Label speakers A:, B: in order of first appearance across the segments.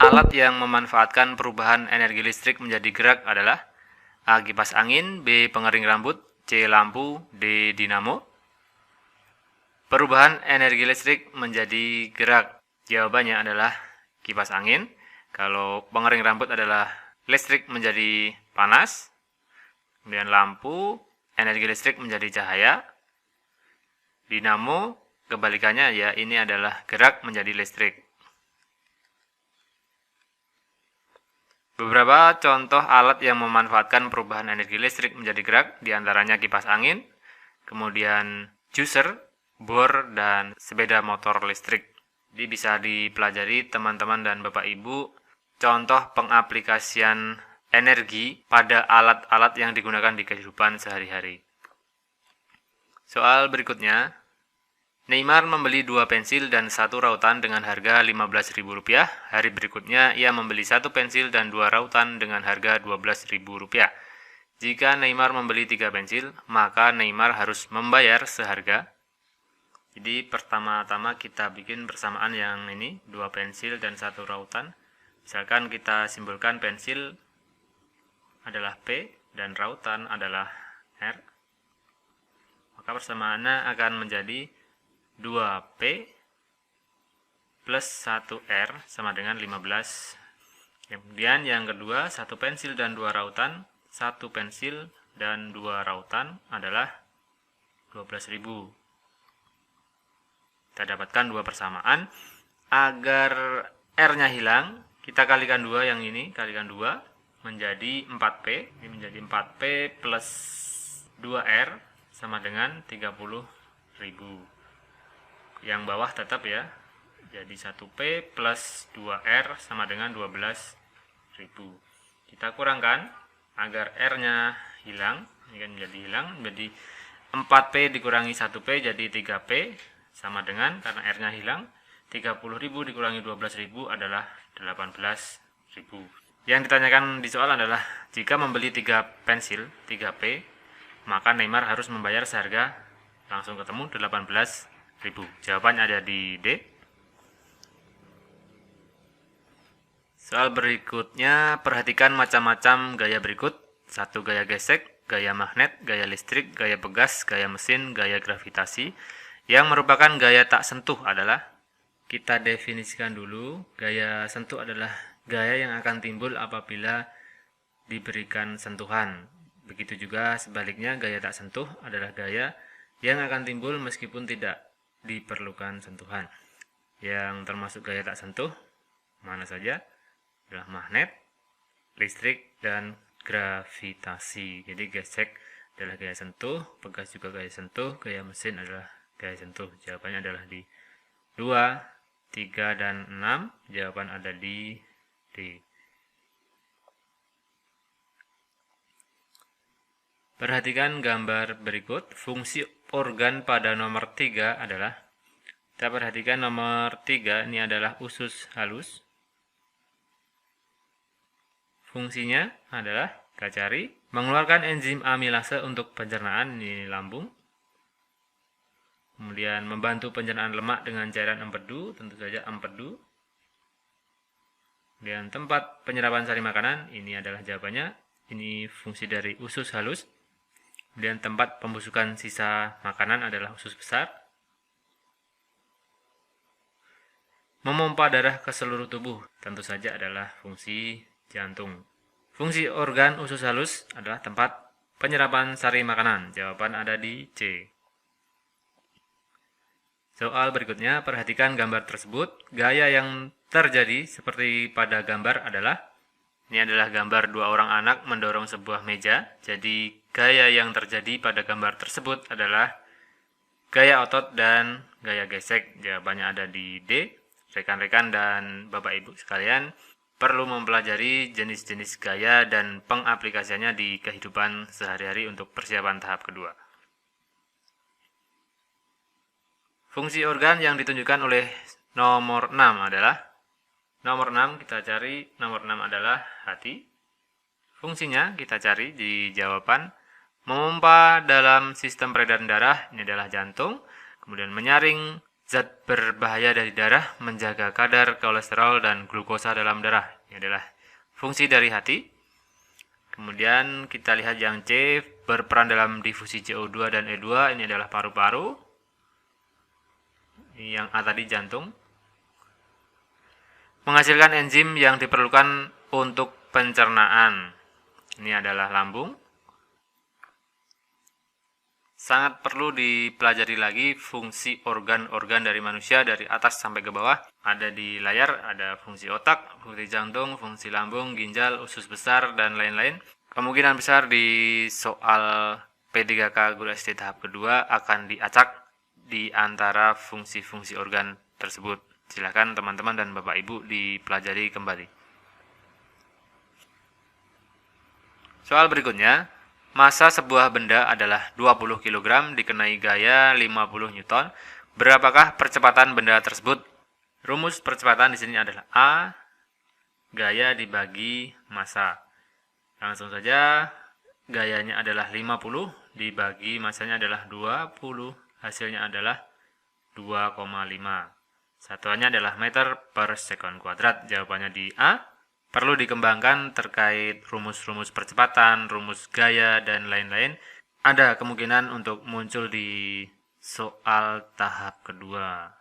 A: alat yang memanfaatkan perubahan energi listrik menjadi gerak adalah A. Kipas angin, B. Pengering rambut, C. Lampu, D. Dinamo. Perubahan energi listrik menjadi gerak. Jawabannya adalah kipas angin. Kalau pengering rambut adalah listrik menjadi panas. Kemudian lampu, energi listrik menjadi cahaya. Dinamo, kebalikannya ya, ini adalah gerak menjadi listrik. Beberapa contoh alat yang memanfaatkan perubahan energi listrik menjadi gerak, diantaranya kipas angin, kemudian juicer, bor, dan sepeda motor listrik. Jadi bisa dipelajari teman-teman dan Bapak Ibu contoh pengaplikasian energi pada alat-alat yang digunakan di kehidupan sehari-hari. Soal berikutnya, Neymar membeli 2 pensil dan 1 rautan dengan harga Rp15.000. Hari berikutnya ia membeli 1 pensil dan 2 rautan dengan harga Rp12.000. Jika Neymar membeli 3 pensil, maka Neymar harus membayar seharga. Jadi pertama-tama kita bikin persamaan yang ini, 2 pensil dan 1 rautan. Misalkan kita simbolkan pensil adalah P dan rautan adalah R. Maka persamaannya akan menjadi 2P plus 1R sama dengan 15. Kemudian yang kedua, 1 pensil dan 2 rautan. 1 pensil dan 2 rautan adalah 12.000. Kita dapatkan 2 persamaan. Agar R-nya hilang, kita kalikan 2 yang ini, kalikan 2 menjadi 4P. Ini menjadi 4P plus 2R sama dengan 30.000. Yang bawah tetap ya, jadi 1P plus 2R sama dengan 12.000. Kita kurangkan agar R-nya hilang, ini kan menjadi hilang, jadi 4P dikurangi 1P jadi 3P sama dengan, karena R-nya hilang, 30.000 dikurangi 12.000 adalah 18.000. Yang ditanyakan di soal adalah, jika membeli 3 pensil 3P, maka Neymar harus membayar seharga, langsung ketemu, 18.000. Jawabannya ada di D. Soal berikutnya, perhatikan macam-macam gaya berikut. 1. Gaya gesek, gaya magnet, gaya listrik, gaya pegas, gaya mesin, gaya gravitasi. Yang merupakan gaya tak sentuh adalah, kita definisikan dulu, gaya sentuh adalah gaya yang akan timbul apabila diberikan sentuhan. Begitu juga sebaliknya, gaya tak sentuh adalah gaya yang akan timbul meskipun tidak diperlukan sentuhan. Yang termasuk gaya tak sentuh mana saja? Adalah magnet, listrik, dan gravitasi. Jadi gesek adalah gaya sentuh, pegas juga gaya sentuh, gaya mesin adalah gaya sentuh. Jawabannya adalah di 2, 3, dan 6. Jawaban ada di D. Perhatikan gambar berikut. Fungsi organ pada nomor 3 adalah, kita perhatikan nomor 3 ini adalah usus halus. Fungsinya adalah, kita cari, mengeluarkan enzim amilase untuk pencernaan, ini lambung. Kemudian membantu pencernaan lemak dengan cairan empedu, tentu saja empedu. Kemudian tempat penyerapan sari makanan, ini adalah jawabannya, ini fungsi dari usus halus. Kemudian tempat pembusukan sisa makanan adalah usus besar. Memompa darah ke seluruh tubuh, tentu saja adalah fungsi jantung. Fungsi organ usus halus adalah tempat penyerapan sari makanan. Jawaban ada di C. Soal berikutnya, perhatikan gambar tersebut. Gaya yang terjadi seperti pada gambar adalah, ini adalah gambar 2 orang anak mendorong sebuah meja. Jadi gaya yang terjadi pada gambar tersebut adalah gaya otot dan gaya gesek. Jawabannya ada di D. Rekan-rekan dan Bapak Ibu sekalian perlu mempelajari jenis-jenis gaya dan pengaplikasiannya di kehidupan sehari-hari untuk persiapan tahap kedua. Fungsi organ yang ditunjukkan oleh nomor 6 adalah, nomor 6 kita cari, nomor 6 adalah hati. Fungsinya kita cari di jawaban, memompa dalam sistem peredaran darah, ini adalah jantung. Kemudian menyaring zat berbahaya dari darah, menjaga kadar kolesterol dan glukosa dalam darah. Ini adalah fungsi dari hati. Kemudian kita lihat yang C, berperan dalam difusi CO2 dan E2, ini adalah paru-paru. Yang A tadi jantung. Menghasilkan enzim yang diperlukan untuk pencernaan. Ini adalah lambung. Sangat perlu dipelajari lagi fungsi organ-organ dari manusia dari atas sampai ke bawah. Ada di layar, ada fungsi otak, fungsi jantung, fungsi lambung, ginjal, usus besar, dan lain-lain. Kemungkinan besar di soal P3K Guru SD tahap kedua akan diacak di antara fungsi-fungsi organ tersebut. Silakan teman-teman dan Bapak Ibu dipelajari kembali. Soal berikutnya, massa sebuah benda adalah 20 kg dikenai gaya 50 Newton. Berapakah percepatan benda tersebut? Rumus percepatan di sini adalah A, gaya dibagi massa. Langsung saja, gayanya adalah 50 dibagi massanya adalah 20, hasilnya adalah 2,5. Satuannya adalah meter per sekon kuadrat. Jawabannya di A. Perlu dikembangkan terkait rumus-rumus percepatan, rumus gaya, dan lain-lain. Ada kemungkinan untuk muncul di soal tahap kedua.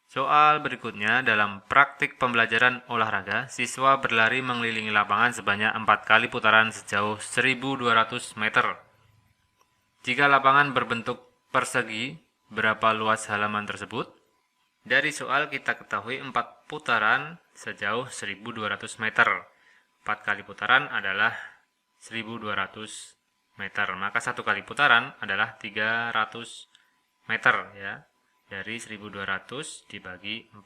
A: Soal berikutnya, dalam praktik pembelajaran olahraga, siswa berlari mengelilingi lapangan sebanyak 4 kali putaran sejauh 1.200 meter. Jika lapangan berbentuk persegi, berapa luas halaman tersebut? Dari soal kita ketahui 4 putaran sejauh 1.200 meter. 4 kali putaran adalah 1.200 meter. Maka 1 kali putaran adalah 300 meter ya. Dari 1.200 dibagi 4.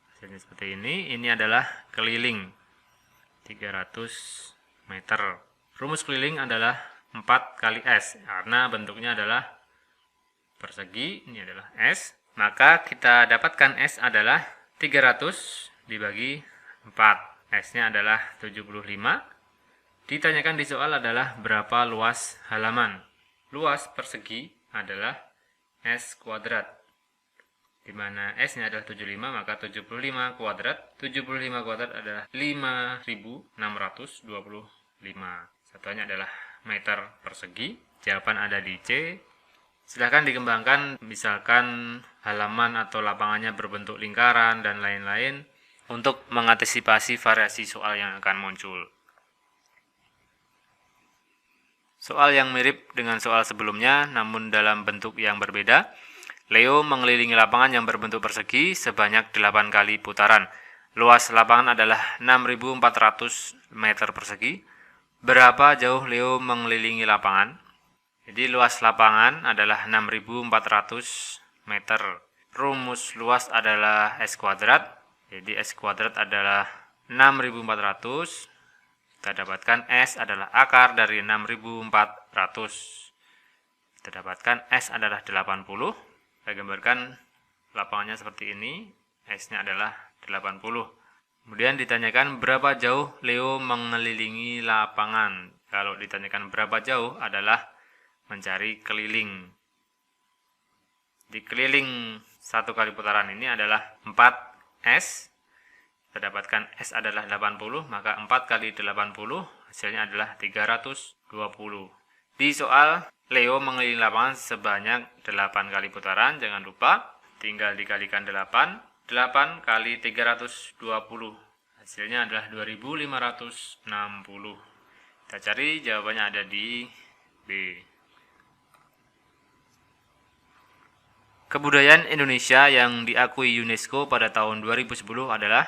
A: Hasilnya seperti ini. Ini adalah keliling 300 meter. Rumus keliling adalah 4 kali S. Karena bentuknya adalah persegi, ini adalah S. Maka kita dapatkan S adalah 300 dibagi 4. S-nya adalah 75. Ditanyakan di soal adalah berapa luas halaman. Luas persegi adalah S kuadrat. Di mana S-nya adalah 75, maka 75 kuadrat. 75 kuadrat adalah 5.625. Satuannya adalah meter persegi. Jawaban ada di C. Silahkan dikembangkan, misalkan halaman atau lapangannya berbentuk lingkaran dan lain-lain untuk mengantisipasi variasi soal yang akan muncul. Soal yang mirip dengan soal sebelumnya, namun dalam bentuk yang berbeda. Leo mengelilingi lapangan yang berbentuk persegi sebanyak 8 kali putaran. Luas lapangan adalah 6.400 meter persegi. Berapa jauh Leo mengelilingi lapangan? Jadi luas lapangan adalah 6.400 meter. Rumus luas adalah S kuadrat. Jadi S kuadrat adalah 6.400. Kita dapatkan S adalah akar dari 6.400. Kita dapatkan S adalah 80. Saya gambarkan lapangannya seperti ini. S-nya adalah 80. Kemudian ditanyakan berapa jauh Leo mengelilingi lapangan. Kalau ditanyakan berapa jauh adalah mencari keliling. Di keliling 1 kali putaran ini adalah 4S. Kita dapatkan S adalah 80, maka 4 kali 80 hasilnya adalah 320. Di soal, Leo mengelilingi lapangan sebanyak 8 kali putaran. Jangan lupa, tinggal dikalikan 8. 8 kali 320. Hasilnya adalah 2560. Kita cari jawabannya ada di B. Kebudayaan Indonesia yang diakui UNESCO pada tahun 2010 adalah,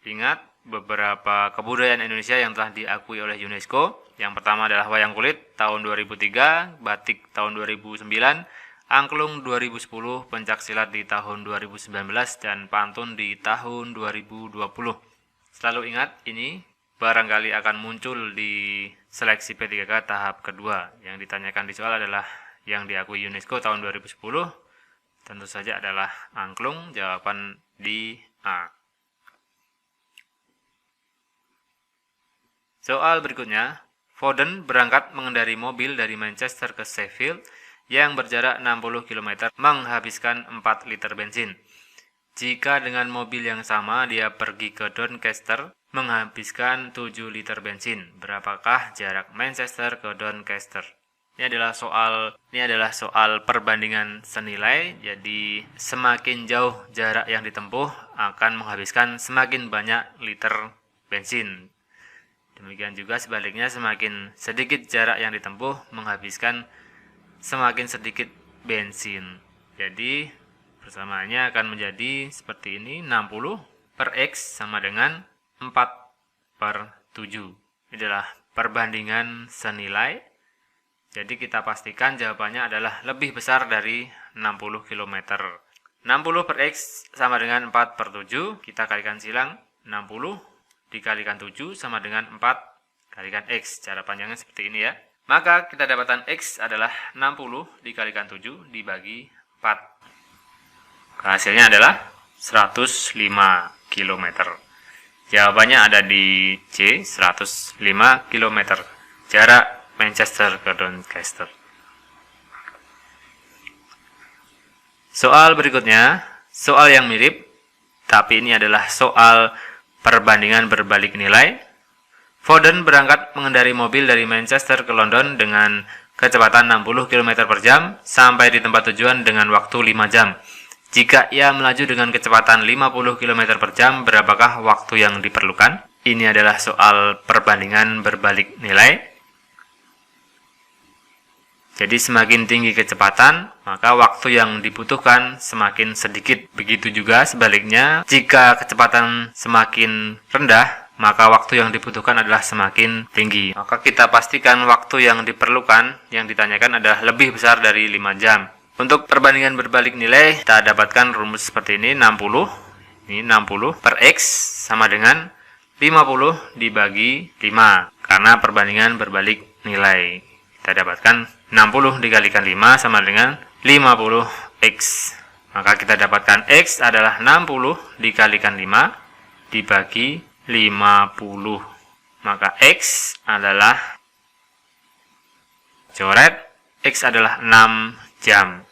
A: ingat beberapa kebudayaan Indonesia yang telah diakui oleh UNESCO. Yang pertama adalah wayang kulit tahun 2003, batik tahun 2009, angklung 2010, pencaksilat di tahun 2019, dan pantun di tahun 2020. Selalu ingat, ini barangkali akan muncul di seleksi P3K tahap kedua. Yang ditanyakan di soal adalah yang diakui UNESCO tahun 2010. Tentu saja adalah angklung. Jawaban di A. Soal berikutnya, Foden berangkat mengendari mobil dari Manchester ke Sheffield yang berjarak 60 km menghabiskan 4 liter bensin. Jika dengan mobil yang sama dia pergi ke Doncaster menghabiskan 7 liter bensin. Berapakah jarak Manchester ke Doncaster? Ini adalah soal perbandingan senilai. Jadi semakin jauh jarak yang ditempuh akan menghabiskan semakin banyak liter bensin. Demikian juga sebaliknya, semakin sedikit jarak yang ditempuh menghabiskan semakin sedikit bensin. Jadi persamaannya akan menjadi seperti ini, 60 per X sama dengan 4/7. Ini adalah perbandingan senilai. Jadi kita pastikan jawabannya adalah lebih besar dari 60 km. 60 per X sama dengan 4/7. Kita kalikan silang, 60 dikalikan 7 sama dengan 4 kalikan X. Cara panjangnya seperti ini ya. Maka kita dapatkan X adalah 60 dikalikan 7 dibagi 4. Hasilnya adalah 105 km. Jawabannya ada di C, 105 km. Jarak Manchester ke Doncaster. Soal berikutnya, soal yang mirip, tapi ini adalah soal perbandingan berbalik nilai. Foden berangkat mengendarai mobil dari Manchester ke London dengan kecepatan 60 km per jam sampai di tempat tujuan dengan waktu 5 jam. Jika ia melaju dengan kecepatan 50 km per jam, berapakah waktu yang diperlukan? Ini adalah soal perbandingan berbalik nilai. Jadi semakin tinggi kecepatan, maka waktu yang dibutuhkan semakin sedikit. Begitu juga sebaliknya, jika kecepatan semakin rendah, maka waktu yang dibutuhkan adalah semakin tinggi. Maka kita pastikan waktu yang diperlukan, yang ditanyakan adalah lebih besar dari 5 jam. Untuk perbandingan berbalik nilai, kita dapatkan rumus seperti ini, 60. Ini 60 per X sama dengan 50 dibagi 5. Karena perbandingan berbalik nilai. Kita dapatkan 60 dikalikan 5 sama dengan 50X. Maka kita dapatkan X adalah 60 dikalikan 5 dibagi 50. Maka X adalah, coret, X adalah 6 jam.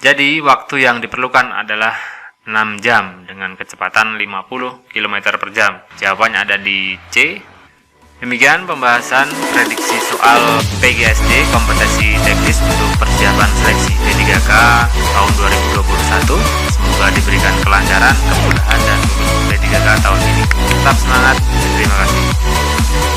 A: Jadi waktu yang diperlukan adalah 6 jam dengan kecepatan 50 km per jam. Jawabannya ada di C. Demikian pembahasan prediksi soal PGSD kompetensi teknis untuk persiapan seleksi D3K tahun 2021. Semoga diberikan kelancaran, kemudahan dan lulus D3K tahun ini. Tetap semangat. Terima kasih.